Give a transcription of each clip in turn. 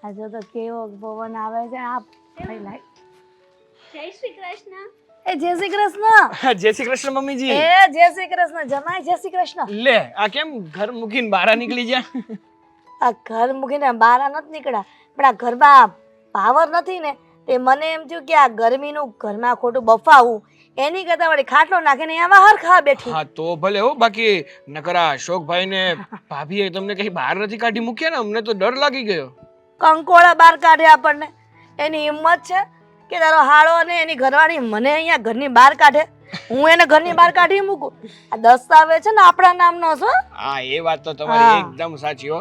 આજે તો કેવો પવન આવે છે આ ભાઈ લાઈ જય શ્રી કૃષ્ણ. એ જય શ્રી કૃષ્ણ. જય શ્રી કૃષ્ણ મમ્મીજી. એ જય શ્રી કૃષ્ણ જમાઈ જય શ્રી કૃષ્ણ. લે આ કેમ ઘર મૂકીને બહાર નીકળી જા? આ ઘર મૂકીને બહાર નથી નીકળ્યા પણ આ ઘરમાં પાવર નથી ને તે મને એમ થયું કે આ ગરમીનું ઘરમાં ખોટું બફાવું એની કરતા વળી ખાટલો નાખીને અહીંયા બહાર ખાવા બેઠી. હા તો ભલે હો, બાકી નકરા અશોકભાઈ ને ભાભીએ તમને કઈ બહાર નથી કાઢી મૂક્યા ને? અમને તો ડર લાગી ગયો. કંકોળા બહાર કાઢે આપણને. એની હિંમત છે કે તારો હાળો અને એની ઘરવાળી મને અહીંયા ઘરની બહાર કાઢે, હું એને ઘરની બહાર કાઢી મૂકું? આ દસ્તાવેજ છે ને આપણા નામનો છે. હા એ વાત તો તમારી એકદમ સાચી હો.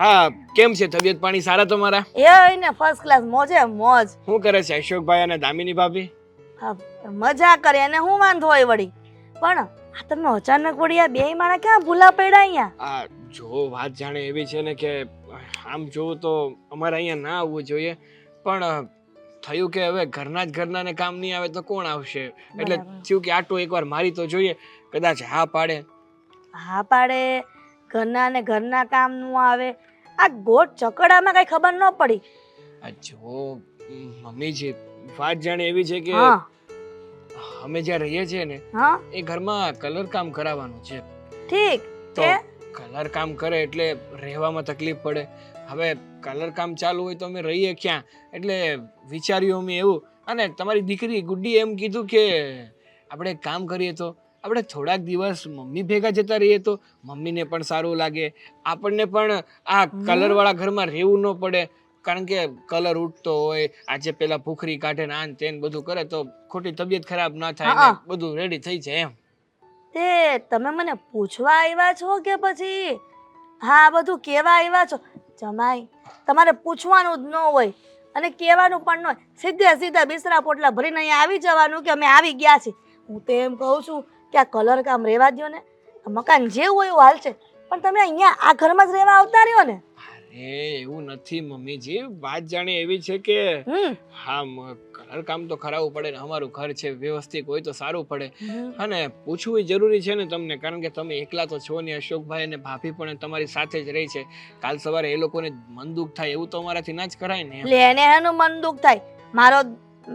હા કેમ છે તબિયત પાણી સારા તમારા? એ ને ફર્સ્ટ ક્લાસ મોજે મોજ. શું કરે છે અશોકભાઈ અને દામિની ભાભી? હા, મજા કરે એને હું વાંધો હોય વળી. પણ આ તમે અચાનક વળી આ બે માણા ક્યાં ભૂલા પડ્યા અહીંયા? આ જો વાત જાણે એવી છે ને કે આમ જોવું તો અમારે અહીંયા ના આવવું જોઈએ, પણ થયું કે હવે ઘરના ને કામ નહીં આવે તો કોણ આવશે, એટલે થયું કે આટો એકવાર મારી તો જોઈએ, કદાચ હા પાડે. હા પાડે, ઘરના કામ નું આવે. આ ગોટ ચકડામાં કઈ ખબર ન પડી. આ જો મમ્મીજી વાત જાણે એવી છે કે હા અમે જ્યાં રહીએ છીએ ને હા એ ઘરમાં કલર કામ કરાવવાનું છે. ઠીક તો કે કલર કામ કરે એટલે રહેવામાં તકલીફ પડે. હવે કલર કામ ચાલુ હોય તો અમે રહીએ ક્યાં, એટલે વિચાર્યું અમે એવું. અને તમારી દીકરી ગુડ્ડી એમ કીધું કે આપણે એક કામ કરીએ તો આપણે થોડાક દિવસ મમ્મી ભેગા જતા રહીએ તો મમ્મીને પણ સારું લાગે, આપણને પણ આ કલરવાળા ઘરમાં રહેવું ન પડે. કારણ કે કલર ઉડતો હોય, આજે પેલા ભૂખરી કાઢે ને આન તેન બધું કરે તો ખોટી તબિયત ખરાબ ના થાય ને બધું રેડી થઈ જાય એમ. તે તમે મને પૂછવા આવ્યા છો કે પછી હા બધું કેવા આવ્યા છો? જમાઈ તમારે પૂછવાનું જ ન હોય અને કહેવાનું પણ ન હોય, સીધા બિસરા પોટલા ભરીને અહીંયા આવી જવાનું કે અમે આવી ગયા છીએ. હું તો એમ કહું છું કે આ કલર કામ રહેવા દ્યો ને, મકાન જેવું હોય એવું હાલ છે, પણ તમે અહીંયા આ ઘરમાં જ રહેવા આવતા રહ્યો ને. અરે એવું નથી મમ્મીજી, વાત જાણે એવી છે કે હા કલર કામ તો કરાવવું પડે ને, અમારું ઘર છે વ્યવસ્થિત હોય તો સારું પડે. અને પૂછવું જરૂરી છે ને તમને, કારણ કે તમે એકલા તો છો ને, અશોકભાઈ અને ભાભી પણ તમારી સાથે જ રહી છે. કાલ સવારે એ લોકોને મન દુઃખ થાય એવું તો અમારાથી ના જ કરાય ને. એટલે એને એનું મન દુઃખ થાય?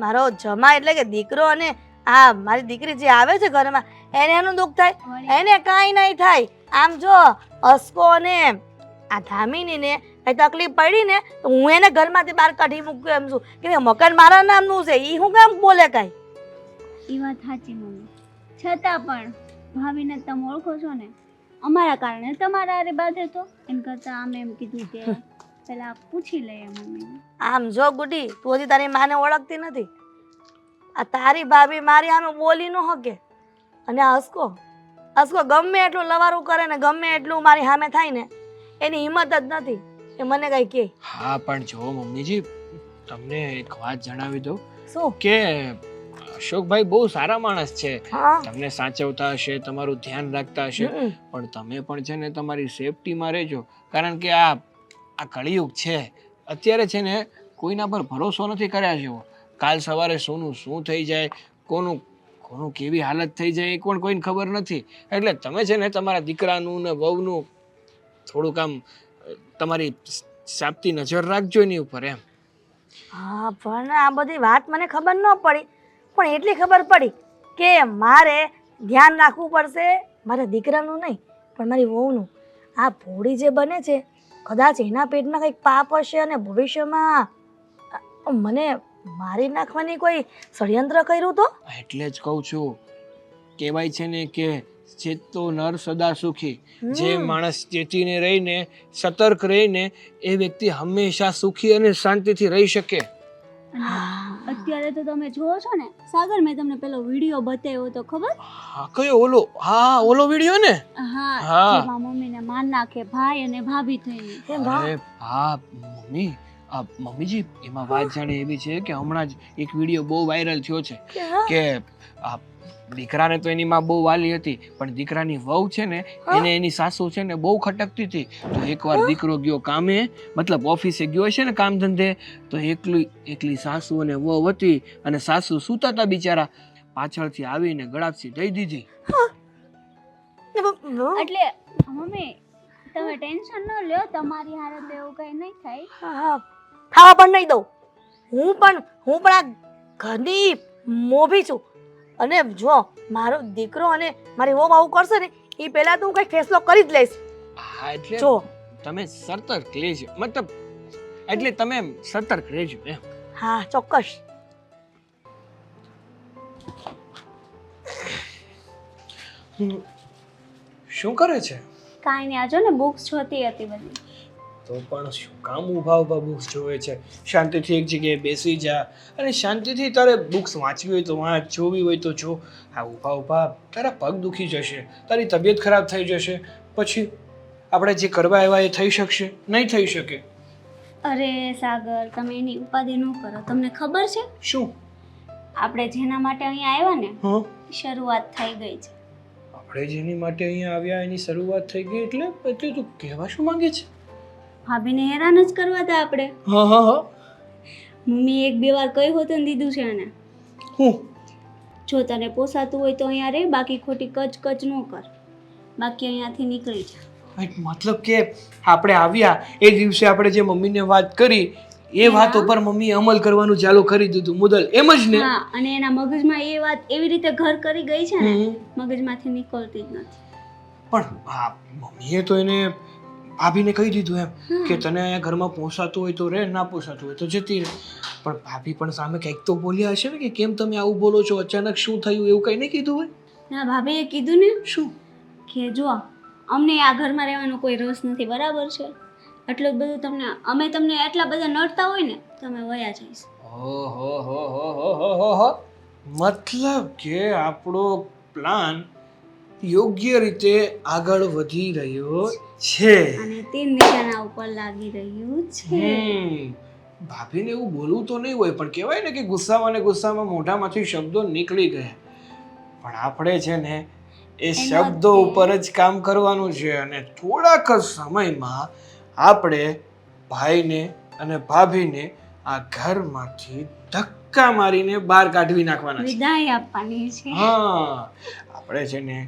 મારો જમા એટલે કે દીકરો અને આ મારી દીકરી જે આવે છે ઘરમાં એને એનું દુઃખ થાય? એને કાંઈ નહીં થાય. આમ જો અસ્કો અને આ ધામીની ને કઈ તકલીફ પડી ને તો હું એને ઘરમાંથી બહાર કાઢી મૂક્યું એમ છું કે મકાન મારા નામનું છે. ઈ હું કેમ બોલે કાંઈ? એ વાત સાચી મમ્મી. છતાં પણ ભાભીને તમે ઓળખો છો ને, અમારા કારણે તમારા હારે બાંધે તો એમ કરતા આમ એમ કીધું કે પેલા પૂછી લઈએ મમ્મીને. આમ જો ગુડી, તું હજી તારી માને ઓળખતી નથી. આ તારી ભાભી મારી સામે બોલી ન શકે. અને આ અસ્કો ગમે એટલું લવારું કરે ને ગમે એટલું મારી સામે થાય ને એની હિંમત જ નથી એ મને કઈ કે. હા પણ જો મમ્મીજી તમને એક વાત જણાવી દઉં શું? કે અશોકભાઈ બહુ સારા માણસ છે, હા તમને સાચવતા હશે, તમારું ધ્યાન રાખતા હશે, પણ તમે પણ છે ને તમારી સેફટીમાં રહેજો. કારણ કે આ કળિયુગ છે અત્યારે, છે ને કોઈના પર ભરોસો નથી કર્યા જેવો. કાલ સવારે શું થઈ જાય, કોનું કેવી હાલત થઈ જાય એ પણ કોઈને ખબર નથી. એટલે તમે છે ને તમારા દીકરાનું ને વહુનું થોડુંક આમ તમારી સાપતી નજર રાખજો એની ઉપર એમ. હા પણ આ બધી વાત મને ખબર ન પડી, પણ એટલી ખબર પડી કે મારે ધ્યાન રાખવું પડશે મારા દીકરાનું નહીં પણ મારી વહુનું. આ ભોળી જે બને છે કદાચ એના પેટમાં કંઈક પાપ હશે અને ભવિષ્યમાં મને મારી નાખવાની કોઈ ષડયંત્ર કર્યું તો. એટલે જ કહું છું, કહેવાય છે ને કે ચેતો નર સદા સુખી. જે માણસ ચેતીને રહીને સતર્ક રહીને એ વ્યક્તિ હંમેશા સુખી અને શાંતિથી રહી શકે. અત્યારે તો તમે જોવો છો ને સાગર, મેં તમને પેલો વિડીયો બતાવ્યો તો ખબર? હા કયો? ઓલો વિડીયો ને? હા જેમાં મમ્મીને માન નાખે ભાઈ અને ભાભી થઈને. અરે હા મમ્મીજી એમાં વાત જાણે એવી છે કે હમણાં જ એક વિડીયો બહુ વાયરલ થયો છે કે દીકરાને તો એની માં બહુ વાલી હતી, પણ દીકરાની વહુ છે ને એને એની સાસુ છે ને બહુ ખટકતી હતી. તો એકવાર દીકરો ગયો કામે, મતલબ ઓફિસે ગયો છે ને કામ ધંધે, તો એકલી સાસુ અને વહુ હતી અને સાસુ સૂતા હતા બિચારા, પાછળથી આવીને ગળાપસી દઈ દીધી. એટલે મમ્મી તમે ટેન્શન ન લ્યો, તમારી હારે તો એવું કઈ નહીં થાય. થવા પણ નહીં દઉં. હું પણ આ ઘરની મોભી છું. અને જો મારો દીકરો અને મારી વહુ આવું કરશે ને એ પહેલા તો હું કંઈક ફેસલો કરી જ લઈશ. હા એટલે જો તમે સતર્ક લેજો, મતલબ એટલે તમે સતર્ક રહેજો એમ. હા ચોક્કસ. શું કરે છે? કાંઈ નહીં, આજો ને બુક્સ જોતી હતી બધી. તો પણ શું કામ ઊભા બુક્સ જોવે છે? શાંતિથી એક જગ્યાએ બેસી જા અને શાંતિથી તારે બુક્સ વાંચવી હોય તો વાંચ, જોવી હોય તો જો. આ ઊભા તારા પગ દુખી જશે, તારી તબિયત ખરાબ થઈ જશે, પછી આપણે જે કરવા આવ્યા એ થઈ શકશે નહીં થઈ શકે. અરે સાગર, તમે એની ઉપાધિ ન કરો. તમને ખબર છે શું? આપણે જેના માટે અહીંયા આવ્યા ને હા, શરૂઆત થઈ ગઈ છે. આપણે જેની માટે અહીંયા આવ્યા એની શરૂઆત થઈ ગઈ એટલે તું કહેવા શું માંગે છે? ભાભીને હેરાન જ કરવા હતા આપણે. હા. મમ્મી 1-2 વાર કહ્યું હતું ને દીધું છે એને. હું જો તને પોસાતું હોય તો અહીંયા રહે, બાકી ખોટી કચ ન કર, બાકી અહીંયાથી નીકળી જા. મતલબ કે આપણે આવ્યા એ દિવસે આપણે જે મમ્મીને વાત કરી એ વાત ઉપર મમ્મીએ અમલ કરવાનું ચાલુ કરી દીધું, મુદલ એમ જ ને? હા, અને એના મગજમાં એ વાત એવી રીતે ઘર કરી ગઈ છે ને મગજમાંથી નીકળતી જ નથી. પણ હા, મમ્મીએ તો એને ભાભીને કહી દીધું એમ કે તને અહીંયા ઘરમાં પોસાતું હોય તો રહે, ના પોસાતું હોય તો જતી રહે. પણ ભાભી પણ સામે કંઈક તો બોલ્યા હશે ને કે કેમ તમે આવું બોલો છો, અચાનક શું થયું, એવું કંઈ નહીં કીધું હોય? ના, ભાભીએ કીધું ને શું? કે જો અમને આ ઘરમાં રહેવાનો કોઈ રસ નથી, બરાબર છે? એટલું બધું અમે તમને એટલા બધા નડતા હોય ને તમે વયા જઈશ. ઓહો, મતલબ કે આપણો પ્લાન યોગ્ય રીતે આગળ વધી રહ્યો છે અને તીર નિશાના ઉપર લાગી રહ્યું છે. ભાભીને એવું બોલવું તો નહીં હોય, પણ કહેવાય ને કે ગુસ્સામાં મોઢામાંથી શબ્દો નીકળી ગયા. પણ આપણે છે ને એ શબ્દો ઉપર જ કામ કરવાનું છે અને થોડાક જ સમયમાં આપણે ભાઈને અને ભાભીને આ ઘરમાંથી ધક્કા મારીને બહાર કાઢવી નાખવાના છે, વિદાય આપવાની છે. હા, આપણે છે ને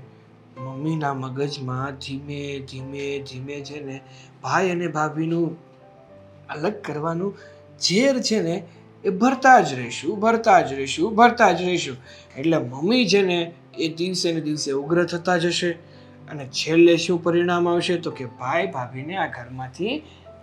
મમ્મીના મગજમાં ધીમે ધીમે છે ને ભાઈ અને ભાભીનું અલગ કરવાનું ઝેર છે ને એ ભરતા જ રહીશું. એટલે મમ્મી છે ને એ દિવસે ને દિવસે ઉગ્ર થતા જશે અને છેલ્લે શું પરિણામ આવશે તો કે ભાઈ ભાભીને આ ઘરમાંથી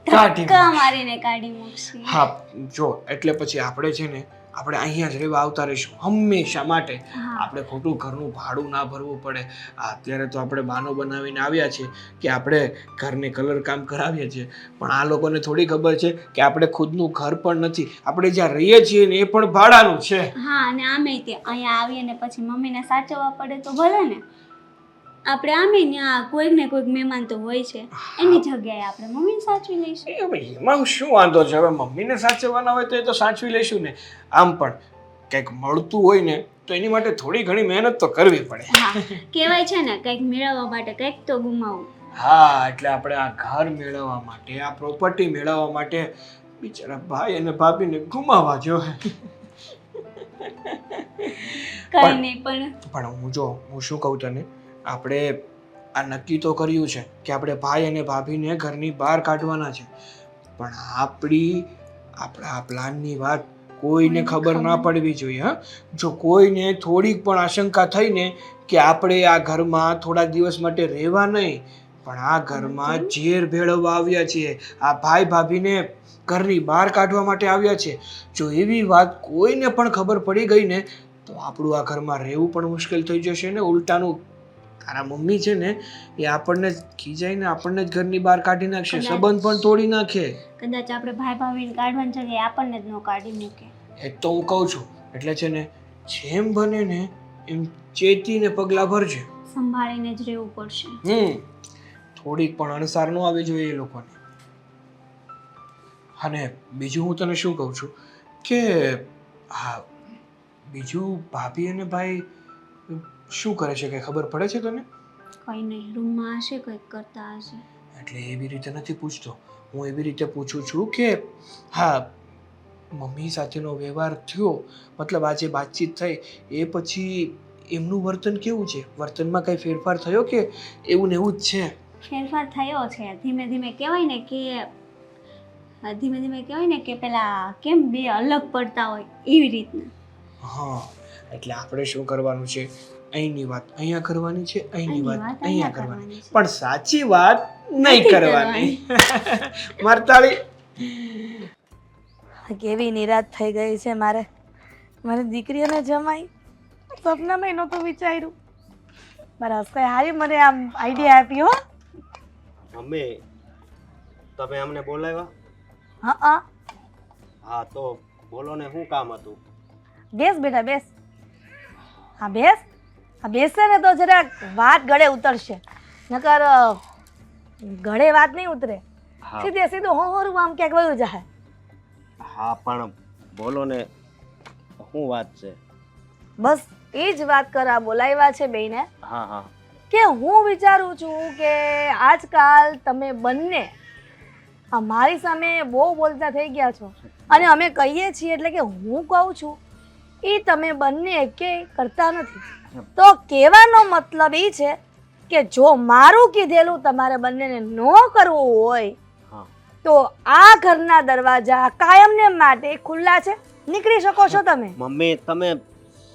ધક્કા મારીને કાઢી મૂકશે. હા, જો એટલે પછી આપણે છે ને આપણે અહીંયા જ રહેવા આવતા રહીશું હંમેશા માટે. આપણે ખોટું ઘરનું ભાડું ના ભરવું પડે. અત્યારે તો આપણે બહાનો બનાવીને આવ્યા છીએ કે આપણે ઘરને કલર કામ કરાવીએ છીએ, પણ આ લોકોને થોડી ખબર છે કે આપણે ખુદનું ઘર પણ નથી, આપણે જ્યાં રહીએ છીએ ને એ પણ ભાડાનું છે. હા, અને આમે તે અહીંયા આવીએ ને પછી મમ્મીને સાચવવા પડે તો ભલે ને, આપણે આમે ત્યાં કોઈક ને કોઈક મહેમાન તો હોય છે, એની જગ્યાએ આપણે મમ્મીને સાચવી લઈશું. એમાં શું વાંધો છે? હવે મમ્મીને સાચવવાના હોય તો એ તો સાચવી લઈશું ને. આમ પણ કંઈક મળતું હોય ને તો એની માટે થોડી ઘણી મહેનત તો કરવી પડે. હા, કહેવાય છે ને કંઈક મેળવવા માટે કંઈક તો ગુમાવવું. હા, એટલે આપણે આ ઘર મેળવવા માટે, આ પ્રોપર્ટી મેળવવા માટે બિચારા ભાઈ અને ભાભીને ગુમાવવા જોઈએ. કઈ નહીં, પણ હું શું કહું તને, આપણે આ નક્કી તો કર્યું છે કે આપણે ભાઈ અને ભાભીને ઘરની બહાર કાઢવાના છે, પણ આપણા પ્લાનની વાત કોઈને ખબર ના પડવી જોઈએ. હા, જો કોઈને થોડીક પણ આશંકા થઈને કે આપણે આ ઘરમાં થોડા દિવસ માટે રહેવા નહીં પણ આ ઘરમાં ઝેર ભેળવવા આવ્યા છીએ, આ ભાઈ ભાભીને ઘરની બહાર કાઢવા માટે આવ્યા છે, જો એવી વાત કોઈને પણ ખબર પડી ગઈ ને તો આપણું આ ઘરમાં રહેવું પણ મુશ્કેલ થઈ જશે ને ઉલટાનું તારા મમ્મી છે ને એ આપણને જ ખીજાઈને આપણને જ ઘરની બહાર કાઢી નાખશે, સંબંધ પણ તોડી નાખે. કદાચ આપણે ભાઈ ભાભીને કાઢવાની જગ્યાએ આપણને જ ન કાઢી મૂકે. એ તો હું કહું છું. એટલે છે ને જેમ બને ને એમ ચેતીને પગલાં ભરજે, સંભાળીને જ રહેવું પડશે. થોડીક પણ અણસાર ન આવી જોઈએ એ લોકોને. અને બીજું હું તને શું કહું છું કે હા, બીજું ભાભી અને ભાઈ શું કરે છે કઈ ખબર પડે છે તને? કઈ નહીં, રૂમમાં હશે, કંઈક કરતા હશે. એટલે એવી રીતે નથી પૂછતો હું, એવી રીતે પૂછું છું કે હા, મમ્મી સાથેનો વ્યવહાર થયો, મતલબ આજે વાતચીત થઈ એ પછી એમનું વર્તન કેવું છે? વર્તનમાં કઈ ફેરફાર થયો કે એવું ને એવું જ છે? ફેરફાર થયો છે, ધીમે ધીમે. કહેવાય ને કે ધીમે ધીમે કહેવાય ને કે પેલા કેમ બે અલગ પડતા હોય એવી રીતના. હા, એટલે આપણે શું કરવાનું છે, અહીંની વાત અહીંયા કરવાની છે, અહીંની વાત અહીંયા કરવાની, પણ સાચી વાત નહીં કરવાની. મારતાળી. કેવી નિરાશ થઈ ગઈ છે મારે. મારી દીકરીઓને જમાઈ સપનામાં નહોતું વિચાર્યું. મારા હસકાએ હારી મને આમ આઈડિયા આપી હો. મમ્મી તમે અમને બોલાવ્યા? હા હા તો બોલો ને, શું કામ હતું? બેસ બેટા બેસ. હા બેસ. હા બેસે ને તો જરાક વાત ગળે ઉતરશે, નકર ગળે વાત નહીં ઉતરે. હા સીધે સીધું હોરું આમ ક્યાંક વયું જાય. હા પણ બોલો ને, શું વાત છે? બસ એ જ વાત કરવા બોલાવ્યા છે બેયને. હા હા કે હું વિચારું છું કે આજકાલ તમે બંને આ મારી સામે બહુ બોલતા થઈ ગયા છો, અને અમે કહીએ છીએ એટલે કે હું કહું છું એ તમે બંને એકેય કરતા નથી. તો કહેવાનો મતલબ એ છે કે જો મારું કીધેલું તમારે બંનેને ન કરવું હોય હા તો આ ઘરના દરવાજા કાયમને માટે ખુલ્લા છે, નીકળી શકો છો તમે. મમ્મી તમે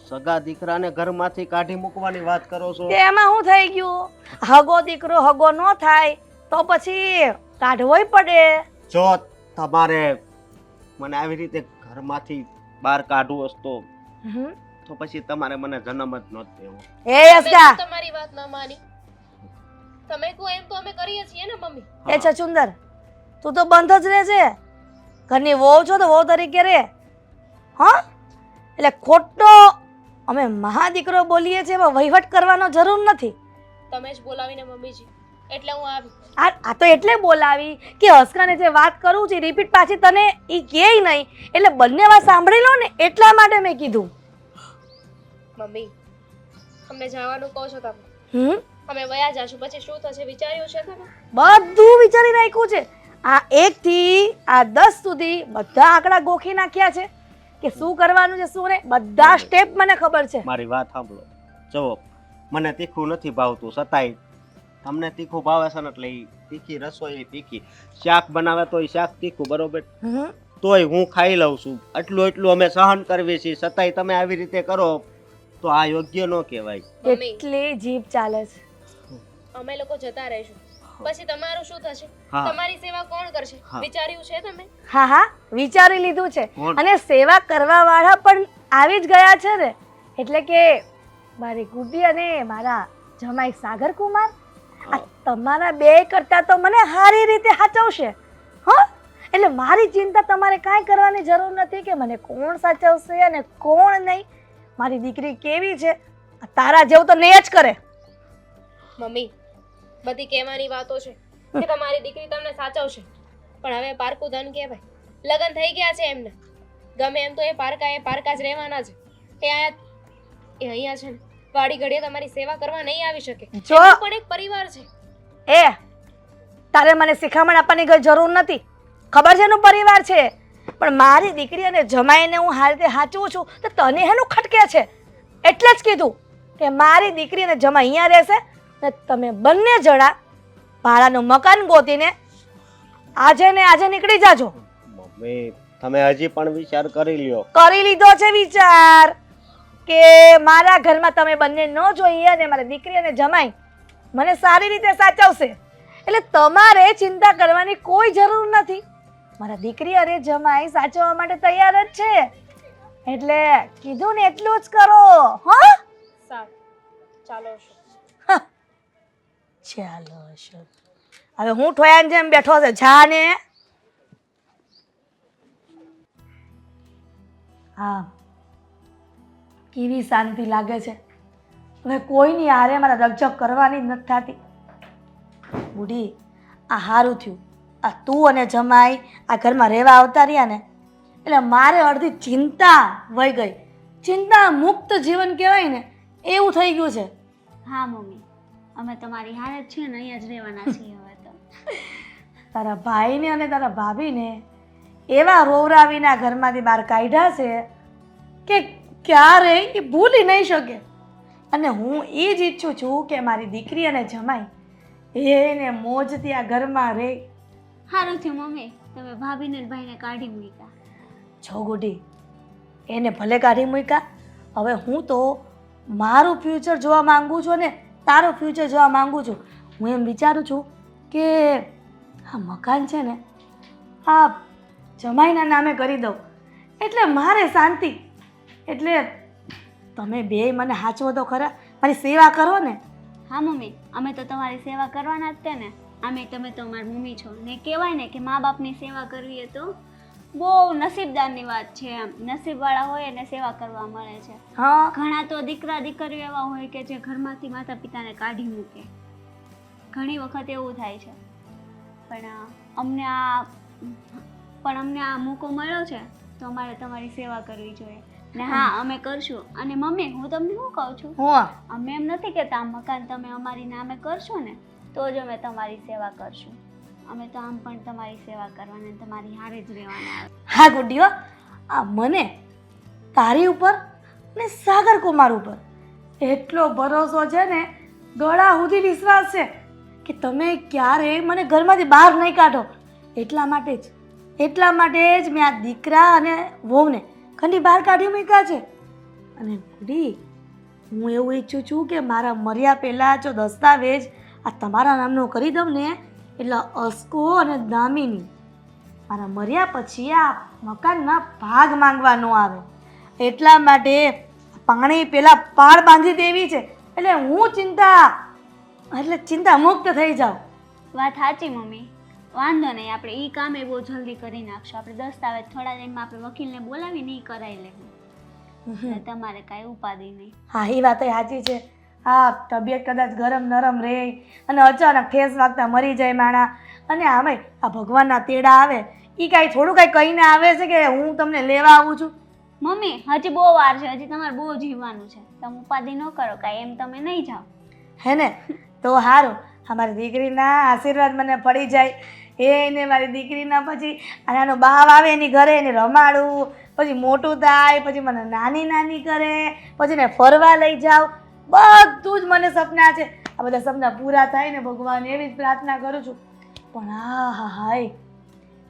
સગા દીકરાને ઘરમાંથી કાઢી મૂકવાની વાત કરો છો? તે એમાં શું થઈ ગયું? હગો દીકરો હગો ન થાય તો પછી કાઢવોય પડે. જો તમારે મને આવી રીતે ઘરમાંથી બહાર કાઢવું હશે તો પછી તમારે મને જન્મ જ નહોતો દેવો. એ યસકા, તમારી વાત ના માની. તમે કહો એમ તો અમે કરીએ છીએ ને મમ્મી. એ છચુંદર, તું તો બંધ જ રહે છે. ઘરની વહુ છો તો વહુ તરીકે રે. હા, એટલે ખોટો અમે મહા દીકરો બોલીએ છીએ એમાં વહીવટ કરવાનો જરૂર નથી. તમે જ બોલાવીને મમ્મીજી, એટલે હું આવી. આ તો એટલે બોલાવી કે હસકાને જે વાત કરું છું રિપીટ પાછી તને ઈ કેય નહીં, એટલે બંને વાત સાંભળી લો ને એટલા માટે મેં કીધું. મમ્મી અમને જવાનું કહો છો તમે, અમે વયા જાશું, પછી શું થશે વિચાર્યું છે તમે? બધું વિચારી રાખ્યું છે. આ 1 થી આ 10 સુધી બધા આંકડા ગોખી નાખ્યા છે કે શું કરવાનું છે શું નહીં, બધા સ્ટેપ મને ખબર છે. મારી વાત સાંભળો. જો મને તીખું નથી ભાવતું, છતાંય તમને તીખું ભાવે છે ને એટલે ઈ તીખી રસોઈ તીખી, શાક બનાવે તો શાક તીખું, બરોબર? તોય હું ખાઈ લઉં છું. એટલું અમે સહન કરવી છીએ, છતાંય તમે આવી રીતે કરો તો આ યોગ્ય ન કહેવાય. મમ્મી એટલી જીભ ચાલે છે. અમે લોકો જતા રહીશું, પછી તમારું શું થશે? હા. તમારી સેવા કોણ કરશે? હા. વિચાર્યું છે તમે? હા વિચારી લીધું છે, કોણ? અને સેવા કરવા વાળા પણ આવી જ ગયા છે ને. એટલે કે મારી ગુડી અને મારા જમાઈ સાગર કુમાર આ તમારા બે કરતા તો મને સારી રીતે સાચવશે. હા, એટલે મારી ચિંતા તમારે કાંઈ કરવાની જરૂર નથી કે મને કોણ સાચવશે અને કોણ નહીં. મારી દીકરી કેવી છે, તારા જેવું તો નહીં જ કરે. મમ્મી બધી કહેવાની વાતો છે કે તમારી દીકરી તમને સાચવશે, પણ હવે પારકું ધન કહેવાય. લગ્ન થઈ ગયા છે એમને, ગમે એમ તો એ પારકા જ રહેવાના છે. એ અહીંયા છે ને વાડી ઘડીએ તમારી સેવા કરવા નહીં આવી શકે. જો એમનો પણ એક પરિવાર છે. એ તારે મને શિખામણ આપવાની કોઈ જરૂર નથી. ખબર છે એનું પરિવાર છે, પણ મારી દીકરી અને જમાઈને હું આ રીતે સાચવું છું તો તને એનું ખટકે છે. એટલે જ કીધું કે મારી દીકરી અને જમાઈ અહીંયા રહેશે ને તમે બંને જણા ભાડાનું મકાન ગોતીને આજે નીકળી જાજો. મમ્મી તમે હજી પણ વિચાર કરી લ્યો. કરી લીધો છે વિચાર કે મારા ઘરમાં તમે બંને ન જોઈએ અને મારી દીકરી અને જમાઈ મને સારી રીતે સાચવશે, એટલે તમારે ચિંતા કરવાની કોઈ જરૂર નથી. મારા દીકરી અને જમાઈ સાચવવા માટે તૈયાર જ છે, એટલે કીધું ને એટલું જ કરો. હા સારું, ચાલો છો. ચાલો અશોક, હવે હું ઠોયાની જેમ બેઠો છે, જા ને. હા, કેવી શાંતિ લાગે છે. હવે કોઈની હારે મારા રકઝક કરવાની જ નથી થતી. બુઢી, આ સારું થયું આ તું અને જમાઈ આ ઘરમાં રહેવા આવતા રહ્યા ને, એટલે મારે અડધી ચિંતા વહી ગઈ. ચિંતા મુક્ત જીવન કહેવાય ને એવું થઈ ગયું છે. હા મમ્મી, અમે તમારી હારે જ છીએ ને, અહીંયા જ રહેવાના છીએ હવે તો. તારા ભાઈને અને તારા ભાભીને એવા રોવરાવીના ઘરમાંથી બહાર કાઢ્યા છે કે ક્યારેય એ ભૂલી નહીં શકે. અને હું એ જ ઈચ્છું છું કે મારી દીકરી અને જમાઈ એને મોજથી આ ઘરમાં રહે. સારું થયું મમ્મી, તમે ભાભીને ને ભાઈને કાઢી મૂક્યા. છો ગુડી, એને ભલે કાઢી મૂક્યા. હવે હું તો મારું ફ્યુચર જોવા માંગુ છું ને તારું ફ્યુચર જોવા માંગુ છું. હું એમ વિચારું છું કે આ મકાન છે ને આ જમાઈના નામે કરી દઉં એટલે મારે શાંતિ. એટલે તમે બે મને સાચવો તો ખરા, મારી સેવા કરો ને. હા મમ્મી, અમે તો તમારી સેવા કરવાના જ તે ને. આમે તમે તો અમારી મમ્મી છો ને. કહેવાય ને કે મા બાપની સેવા કરવી એ તો બહુ નસીબદારની વાત છે. એમ નસીબવાળા હોય એને સેવા કરવા મળે છે. હા, ઘણા તો દીકરા દીકરીઓ એવા હોય કે જે ઘરમાંથી માતા પિતાને કાઢી મૂકે. ઘણી વખત એવું થાય છે. પણ અમને આ મોકો મળ્યો છે તો અમારે તમારી સેવા કરવી જોઈએ ને. હા, અમે કરશું. અને મમ્મી, હું તમને શું કહું છું, હું અમે એમ નથી કહેતા આ મકાન તમે અમારી નામે કરશો ને તો જ અમે તમારી સેવા કરશું. અમે તો આમ પણ તમારી સેવા કરવાના અને તમારી હારે જ રહેવાના. હા ગુડીઓ, આ મને તારી ઉપર ને સાગર કુમાર ઉપર એટલો ભરોસો છે ને, ગળા સુધી વિશ્વાસ છે કે તમે ક્યારેય મને ઘરમાંથી બહાર નહીં કાઢો. એટલા માટે જ મેં આ દીકરા અને વહુને ઘરની બહાર કાઢી મૂક્યા છે. અને ગુડી, હું એવું ઈચ્છું છું કે મારા મર્યા પહેલાં જો દસ્તાવેજ આ તમારા નામનો કરી દઉં ને એટલે અસ્કો અને દામિની મારા મર્યા પછી આ મકાનના ભાગ માંગવા ન આવે. એટલા માટે પાણી પેલા પાળ બાંધી દેવી છે એટલે હું ચિંતા મુક્ત થઈ જાઉં. વાત સાચી મમ્મી, વાંધો નહીં. આપણે એ કામ એ બહુ જલ્દી કરી નાખશું. આપણે દસ્તાવેજ થોડા ટાઈમમાં આપણે વકીલને બોલાવીને એ કરાવી લેવું. એટલે તમારે કાંઈ ઉપાધિ નહીં. હા, એ વાત સાચી છે. હા, તબિયત કદાચ ગરમ નરમ રહે અને અચાનક ઠેસ વાગતા મરી જાય માણા, અને આમાંય આ ભગવાનના તેડા આવે એ કાંઈ થોડું કાંઈ કહીને આવે છે કે હું તમને લેવા આવું છું. મમ્મી, હજી બહુ વાર છે. હજી તમારે બહુ જીવવાનું છે. તમે ઉપાધિ ન કરો કાંઈ. એમ તમે નહીં જાઓ. હે ને? તો સારું, અમારી દીકરીના આશીર્વાદ મને પડી જાય. એને મારી દીકરીના પછી આનો બાવ આવે એની ઘરે એને રમાડું, પછી મોટું થાય, પછી મને નાની કરે, પછી એને ફરવા લઈ જાઉં. બધું જ મને સપના છે. આ બધા સપના પૂરા થાય ને ભગવાન, એવી જ પ્રાર્થના કરું છું. પણ હાય,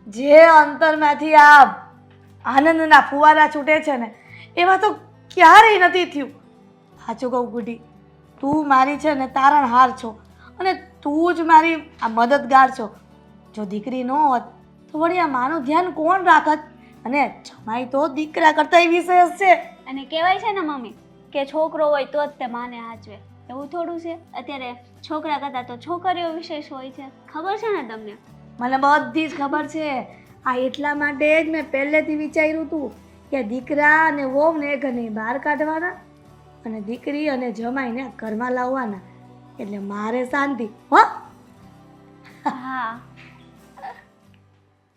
જે અંતરમાંથી આ આનંદના ફુવારા છૂટે છે ને એવા તો ક્યારેય નથી થયું. સાચું કહું ગુડી, તું મારી છે ને તારણહાર છો અને તું જ મારી આ મદદગાર છો. જો દીકરી ન હોત તો વળી આ માનું ધ્યાન કોણ રાખત? અને જમાઈ તો દીકરા કરતાં વિશેષ છે. અને કહેવાય છે ને મમ્મી કે છોકરો હોય તો જ તે માને હાચવે. એવું થોડું છે? અત્યારે છોકરા કરતાં તો છોકરીઓ વિશેષ હોય છે. ખબર છે ને તમને? મને બધી જ ખબર છે. આ એટલા માટે જ મેં પહેલેથી વિચાર્યું હતું કે દીકરા અને વહુને ઘરની બહાર કાઢવાના અને દીકરી અને જમાઈને ઘરમાં લાવવાના એટલે મારે શાંતિ. હો, હા,